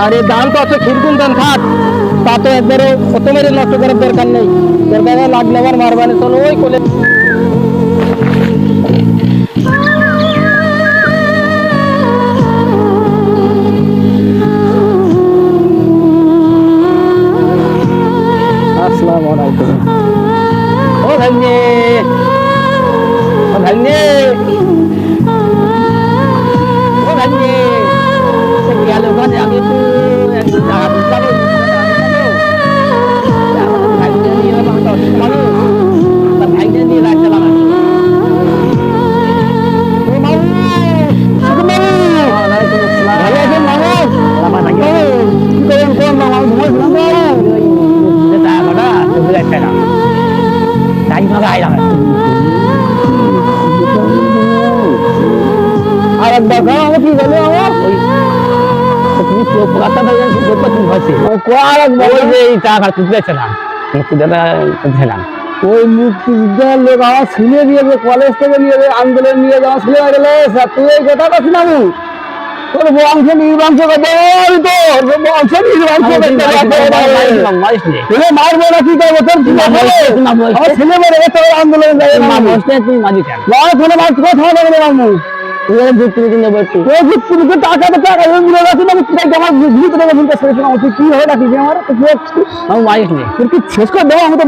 আরে দাম তো আছে খিরকুন দাম থাক, তা তো একবারে অত মেরে নষ্ট করার দরকার নেই, দরকার লাগলে আমার মারবানি চলো ওই কোলে। আসসালামু আলাইকুম। ও ভাইনে, ও ভাইনে, ও ভাইনে, গেল ওখানে আমি একটু জায়গা বুঝতে ভাইনে নিয়ে ভাইনে নিয়ে রাখতে পারো। আর একবার আমার কি বলো আমার তুমি পোকাটা ভাইয়া তুমি হচ্ছে আর একবার এই চা খাচ্ছি না মুক্তিদাতা ছিলাম ওই মুক্তিযোদ্ধার লোক আমার ছেলে দিয়ে কলেজ থেকে নিয়ে আন্দোলন নিয়ে যাওয়া ছেলে গেলে তুই এই কথা কথা না তোর বংশ নির্বংশ করতে তোর বংশ নির্বংশ মারবো না কি করবো তোর ছেলে মেরে তোর আন্দোলন তুমি মাঝি কেন মাছ কথা বলে মামু টাকা তো টাকা কি হয় নাকি আমার শেষ করে দেবো আমি তো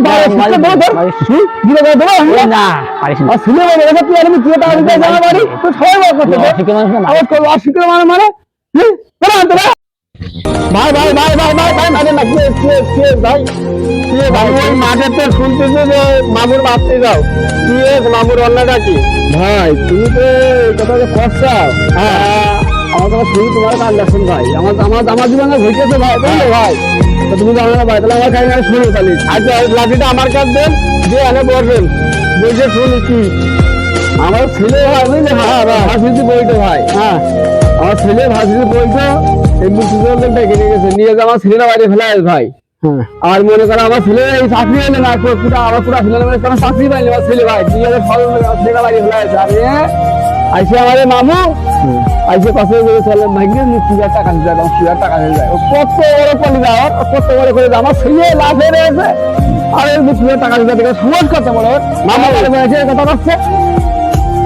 মানে ভাই ভাই ভাই ভাই ভাই ভাই মানে না ভাই ভাই ওই মাঠের তো শুনতেছে যে মামুর মারতে যাও কি মামুর অন্যটা কি ভাই তুমি তো কথা যে করছাও হ্যাঁ আমার কথা শুনি তোমার কান দেখুন ভাই আমার আমার আমার জীবনে ঘটেছে ভাই বুঝলে ভাই তো তুমি জানো না ভাই তাহলে আমার কাছে শুনো তাহলে আচ্ছা ওই লাঠিটা আমার কাছে দেন যে এনে বসবেন বসে শুনি কি আমার ছেলে ভাই বুঝলে হ্যাঁ ভাসিতে বইটো ভাই হ্যাঁ আমার ছেলে ভাসিতে বইটো এই মুক্তিযোদ্ধাটা ডেকে নিয়ে গেছে নিয়ে যে আমার ছেলেরা বাইরে ফেলে ভাই আর মনে করো আমার ছেলে এই চাকরি এলে না পুরা আমার পুরা ছেলে মানে কোনো চাকরি পাইনি আমার ছেলে ভাই 2016 ছেলেরা বাইরে ফেলে আছে আর আইসে আমাদের মামু আইসে পাশে চলে ভাগ্যে মুক্তিদার টাকা দিতে যায় মুক্তিদার টাকা দিয়ে যায় কত বড় পলি যাওয়ার কত বড় করে আমার ছেলে লাভ হয়ে রয়েছে আর এই মুক্তিদার টাকা দিতে থেকে সমাজ কত বড় মামা বলে বলেছে কথা পাচ্ছে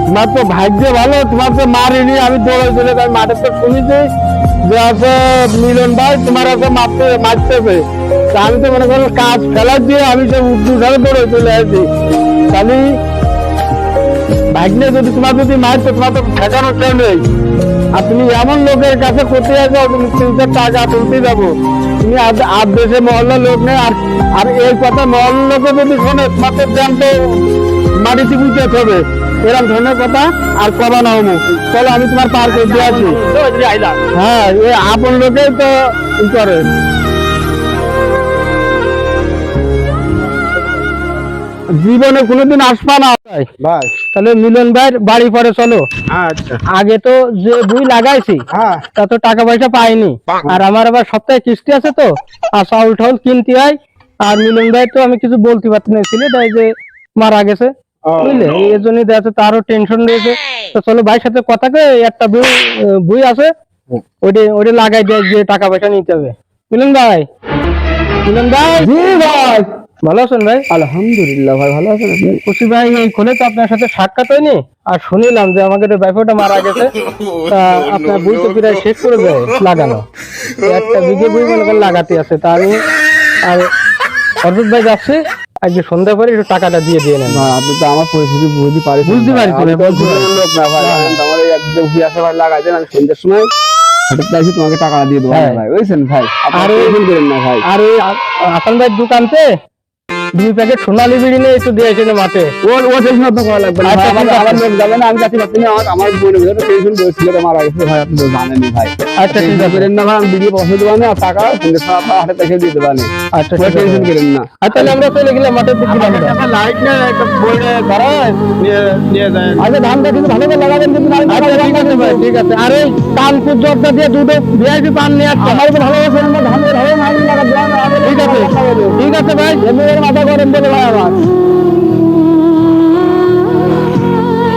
তোমার তো ভাগ্য ভালো তোমার তো মারিনি আমি দৌড়ে চলে যাই মাঠে তো শুনেছি যে আছে মিলন ভাই তোমার আছে মারতেছে আমি তো মনে করো কাজ ফেলা দিয়ে আমি তো উঠানে দৌড়ে চলে আসছি খালি ভাগ্নে যদি তোমার যদি মারতো তোমার তো ঠেকানোর কেউ নেই আর তুমি এমন লোকের কাছে করতে যাবো তুমি 300 টাকা তুলতে যাবো তুমি আর দেশে মহল্লার লোক নেই আর এই কথা মহল্লার লোকে যদি শোনে তোমার তো জ্যাম তো মাটিতে বুঝতে হবে এরকম ধরনের কথা আর কবা না হবো চলো আমি তোমার পার করে দিয়ে আছি হ্যাঁ এই আপন লোকেই তো করে জীবনে কোনোদিন আসবা না ভাই তাহলে মিলন ভাইয়ের বাড়ি পরে চলো আচ্ছা আগে তো যে বই লাগাইছি তা তো টাকা পয়সা পাইনি আর আমার আবার সপ্তাহে কিস্তি আছে তো আর চাউল টাউল কিনতে হয় আর মিলন ভাই তো আমি কিছু বলতে পারছি না ছিল তাই যে মারা গেছে বুঝলে এই জন্যই দেখা যাচ্ছে তারও টেনশন রয়েছে তো চলো ভাইয়ের সাথে কথা কয়ে একটা বই আছে ওইটা লাগাই দিয়ে যে টাকা পয়সা নিতে হবে মিলন ভাই জি ভাই ভালো আছেন ভাই আলহামদুলিল্লাহ ভাই ভালো আছেন খুশি ভাই এই খোলে তো আপনার সাথে সাক্ষাৎ হয়নি আর শুনিলাম যে আমাদের বাইফটা মারা গেছে তা আপনার বই তো প্রায় শেষ করে দেয় লাগানো একটা বিঘে বই মনে করেন লাগাতে আছে তা আমি আর অর্জুন ভাই যাচ্ছে আজকে সন্ধ্যা করে একটু টাকাটা দিয়ে নেন আপনি তো আমার পরিস্থিতি বুঝতে পারছি লোক না ভাই আমার একদম আসে ভাই লাগাই দেন আমি সন্ধ্যার সময় তোমাকে টাকা দিয়ে দেবো ভাই বুঝছেন ভাই আর না ভাই আর ওই আসান ভাইয়ের দোকানতে 2 প্যাকেট সোনালী বিড়ি নিয়ে একটু দিয়েছেন মাঠে ও টেনশন তো করা লাগবে না আমার লোক যাবে না আমি যাচ্ছি আপনি আমার বোন টেনশন করেছিল মারা গেছে ভাই আপনি তো জানেনই ভাই আচ্ছা ঠিক আছে না ভাই আমি বিড়ি পৌঁছে দেবো না টাকা সঙ্গে হাতে পয়সা দিয়ে দেবো না আচ্ছা টেনশন করেন না আর তাহলে আমরা চলে গেলাম মাঠের দিকে লাইট না একটা বইটা ধরা নিয়ে যায় আচ্ছা ধানটা কিন্তু ভালো করে লাগাবেন কিন্তু ঠিক আছে ভাই ঠিক আছে আর এই কানপুর জবটা দিয়ে দুটো ভিআইপি পান নিয়ে আসছে আমার তো ভালো আছে আমরা ধানের ভালো না লাগা ঠিক আছে ঠিক আছে ভাই এমএর মাথা গরম বলে ভাই আমার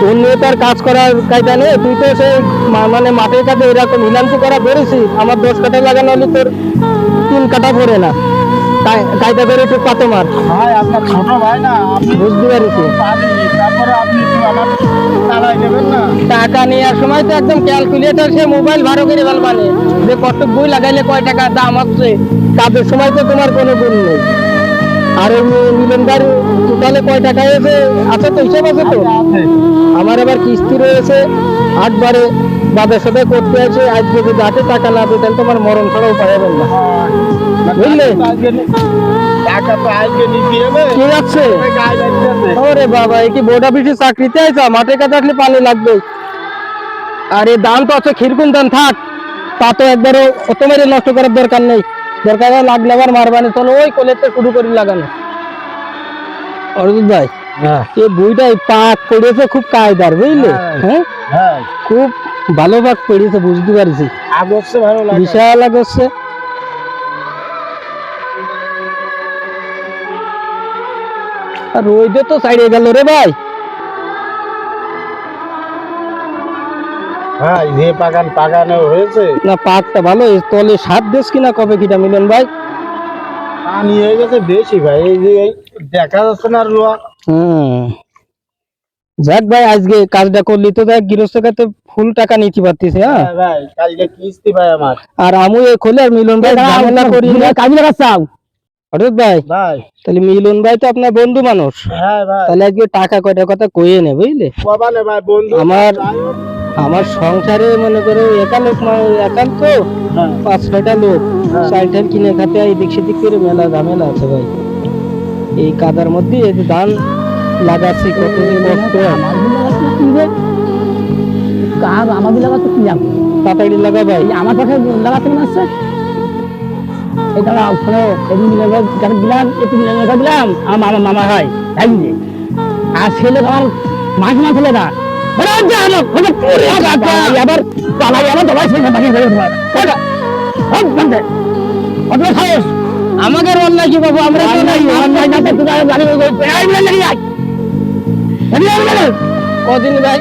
অন্য তার কাজ করার কায়দা নেই, তুই তো সেই মানে মাঠের কাছে এরকম হিলান্তি করা বেড়েছি, আমার 10 কাঠা লাগানো হলে তোর 3 কাঠা পড়ে না, কায়দা করে একটু কত মার ভাই আপনার ছোট ভাই না, আপনি বুঝতে পারছি। তারপরে আপনি একটু আমার চালাই নেবেন না। টাকা নেওয়ার সময় তো একদম ক্যালকুলেটর সে মোবাইল ভাড়া করে ফেলবানে যে কত বই লাগাইলে কয় টাকা দাম আসছে, কাজের সময় তো তোমার কোনো গুণ নেই। আর ওই মিলন ভাই টোটালে কয় টাকা আছে তো হিসাব আছে তো? আমার আবার কিস্তি রয়েছে 8 বারে বাজার সদাই করতে আছে, আজকে যদি 8 টাকা না দেয় তাহলে তোমার মরণ ছাড়া উপায় হবে না, বুঝলে? টাকা তো আজকে নিতে হবে। কি যাচ্ছে? ওরে বাবা, এই কি বোর্ড অফিসে চাকরিতে আইছা? মাঠে কাছে আসলে পানি লাগবে। আর এই ধান তো আছে খিরকুন ধান, থাক তা তো একবারও অত মেরে নষ্ট করার দরকার নেই, দরকার লাগলে আবার মারবানি, চলো ওই কোলেতে শুরু করি লাগানো। অরবিন্দ ভাই, এই বইটাই পাক পড়েছে খুব কায়দার, বুঝলে? হ্যাঁ, খুব ভালো পাক পড়েছে, বুঝতে পারছি, আগছে ভালো লাগে, বিশাল আগছে। আর রোদে তো ছাড়িয়ে গেল রে ভাই। ভাই যে পাকানো হয়েছে না, পাকটা ভালো, তলে সাত দেশ কিনা কবে কিটা মিলন ভাই? পানি হয়ে গেছে বেশি ভাই, এই যে দেখা যাচ্ছে না রোয়া। যাক ভাই, আজকে কাজটা করলি তো দেখ, গৃহস্থ কাছে ফুল টাকা নিতে পারতিস। হ্যাঁ ভাই, কালকে কিস্তি ভাই আমার। আর আমি এই খোলে আর মিলন ভাই ঝামেলা করি কাজ লাগাচ্ছাও। অর্থাৎ ভাই, তাহলে মিলন ভাই তো আপনার বন্ধু মানুষ। হ্যাঁ ভাই, তাহলে আজকে টাকা কয়টার কথা কইয়ে নে, বুঝলে? ভাই বন্ধু আমার সংসারে মনে করো একা লোক, একাল তো 5-6টা লোক, চালটাল কিনে খাতে এদিক সেদিক করে মেলা ঝামেলা আছে ভাই। এই কাদার মধ্যে এই যে ধান লাগাচ্ছি, কত কষ্ট। আমার লাগাতে কি যাবো, তাড়াতাড়ি লাগা ভাই, আমার পাশে লাগাতে মনে আসছে। এই দাঁড়া শোনো, এদিন দিলাম একটু দিলাম, আমার মামা হয় তাই বুঝে। আর ছেলে আমার মাঝ মাছ ছেলে না, আবার পালাই আবার দবাই ছেলে বাকি হয়ে আমাদের অন্যায় কি বাবু? আমরা কদিন ভাই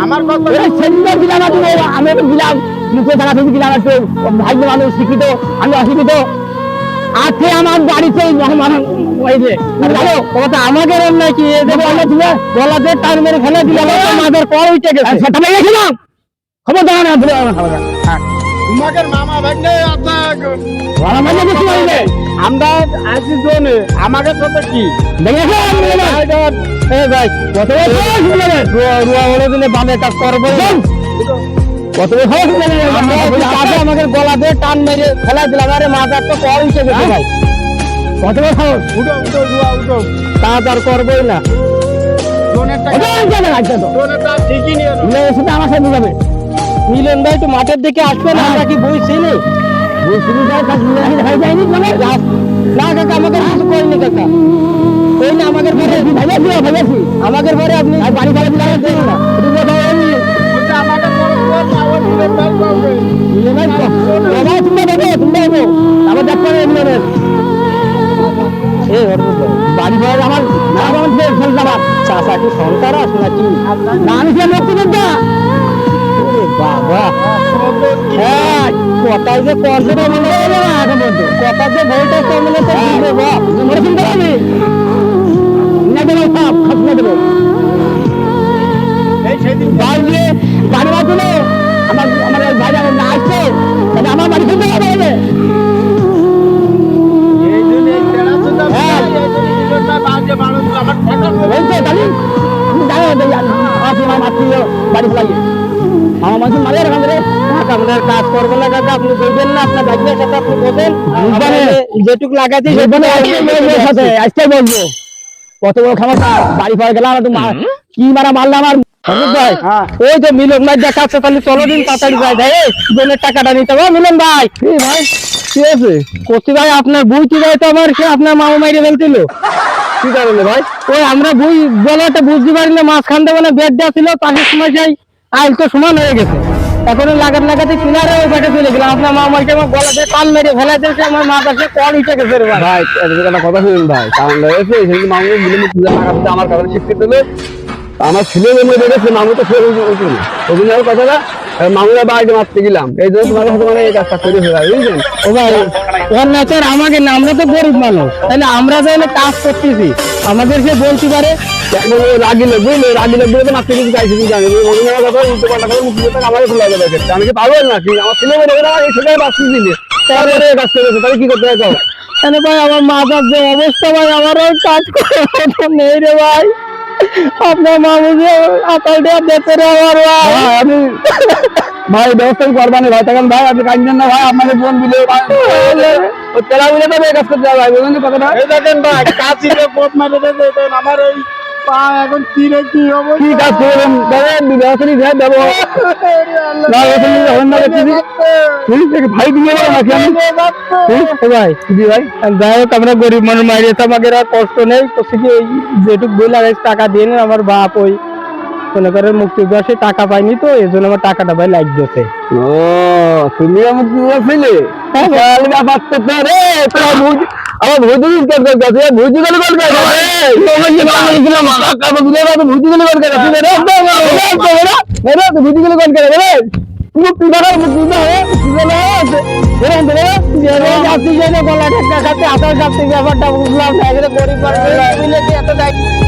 আমার কথা আমি দিলাম মুখে থাকা থেকে দিলাম, একটু ভাগ্য মানুষ শিক্ষিত, আমি অশিক্ষিত। আছে আমার বাড়িতে আমাদের অন্যায় কি? গলাতে টান মেরে ফেলে দিলাম, আমাদের পর উঠে গেছে, সেটা গেছিলাম খবর দেওয়া না ভুলে তোমাদের মামা ভাগ্নে আমরা আছি জোনে, আমাকে সাথে কি বাঁধে কাজ করবো, আমাদের গলা দিয়ে টান মেরে ফেলা দিলাম। আরে মাথার তো পর উঠে গেছে ভাই, উঠো কাজ আর করবোই না। ঠিকই নিয়ে আমার সাথে যাবে। মিলন ভাই একটু মাঠের দিকে আসবে না, আমরা কি বইছি নি? না কাকা, আমাকে কিছু করেনি কাকা, ওই না আমাদের ঘরে আমাদের ঘরে আপনি বাড়ি ভাড়া দিলেন না। বাড়ি ভাড়া আমার চাষা কি সন্তান আস নাকি? বাবা, হ্যাঁ কথায় যে কনসেপ্ট মনে হয় না, কথা যে ভোল্টেজ কমলে তো মনে চিন্তা করবি না, দেবো সব খাসনে দেবো বাড়ি বাড়ি আমার বাইরে না আসছে, তাহলে আমার বাড়ি শুনতে হবে। বাড়ি ফেলাই আমার মানুষ মারে আপনাদের কাজ করবো না কাকা, আপনি বলবেন না, আপনার ভাগ্যের সাথে আপনি বলবেন যেটুক লাগাইতে আজকে বলবো। কত বড় ক্ষমতা, বাড়ি পরে গেলাম কি মারা মারলাম। আর ওই যে মিলন ভাই দেখাচ্ছে, তাহলে চলো দিন তাড়াতাড়ি যাই ভাই, বোনের টাকাটা নিতে হবে। মিলন ভাই ভাই কি আছে করছি ভাই, আপনার বই কি ভাই তো আমার সে আপনার মামা মাইরে ফেলছিল। কি কারণে ভাই? ওই আমরা বই বলাটা বুঝতে পারি না, মাঝখান থেকে মানে বেড দেওয়া ছিল, পাশের সময় যাই আইল তো সমান হয়ে গেছে। এখন লাগাতে কিনারে ওই পাটে চলে গেলাম। আপনার মা আমাকে আমার গলাতে কান মেরে ফেলে দিয়েছে, আমার মা কাছে কল উঠে গেছে রে ভাই। ভাই একটা কথা শুনুন ভাই, কারণ রয়েছে সেদিন মামু মিলে মিলে টাকা দিতে আমার কাছে শিখতে দিলে আমার ছেলে মেয়ে দেখেছে মামু তো ফের উঠে না ওই জন্য কথাটা মামুরা বাড়িতে মারতে গেলাম, এই জন্য তোমার কাছে মানে এই কাজটা করে ফেলা বুঝলেন। ও ভাই ওর নেচার আমাকে না, আমরা তো গরিব মানুষ, তাহলে আমরা যাইলে কাজ করতেছি আমাদের সে বলতে পারে রাগিলে বুঝলে রাগিলে বুঝলে মারতে কিছু চাইছি তুমি জানি মনে কথা উল্টো পাল্টা করে মুখ দিয়ে আমাকে খোলা যাবে আমি কি পারবো না কি আমার ছেলে মেয়ে দেখে না এই সেটাই বাঁচতে দিলে তারপরে কাজ করেছে তাহলে কি করতে হবে? তাহলে ভাই আমার মা বাবার যে অবস্থা ভাই আমার আর কাজ করার মতো নেই রে ভাই। আপনার মা বুঝে আতাল দেওয়া দেখতে রে আমার ভাই। আমি ভাই ব্যবস্থা করবানি ভাই, তখন ভাই আপনি কাঁদবেন না ভাই, আপনাকে ফোন দিলে তেলা মিলে তো কাজ করতে হবে ভাই, বুঝলেন কথাটা? এই দেখেন ভাই কাশিতে পোট মারে দেখেন আমার এই পা এখন তীরে কি হবে, কি কাজ করবেন দেখেন ব্যবস্থা নিয়ে যাই দেবো না এখন হন না দেখি পুলিশ থেকে ভাই দিয়ে না নাকি আমি ভাই জি ভাই যাই হোক আমরা গরিব মানুষ মারিয়ে তো আমাকে আর কষ্ট নেই, তো কি ওই যেটুকু বই লাগাইছে টাকা দিয়ে নেন, আমার বাপ ওই মনে করে মুক্তি দেওয়া সে টাকা পাইনি তো এই জন্য আমার টাকাটা ভাই লাগ দিয়েছে। ও তুমি আমার কি বলছিলে তাহলে ব্যাপার তো রে তোরা আমার ভুজুরি করতে গেছে ভুজুরি গেল কল করে তোমার কি নাম লিখলাম টাকা বুঝলে না তো ভুজুরি গেল কল করে তুমি রে রে তো ভুজুরি গেল কল করে রে তুমি কি বাবা মুক্তি দাও বুঝলে না রে রে যে যাচ্ছি যে গলা ঠেকা খাতে আসার কাছে ব্যাপারটা বুঝলাম না, এগুলো গরিব মানুষ মিলে এত দায়িত্ব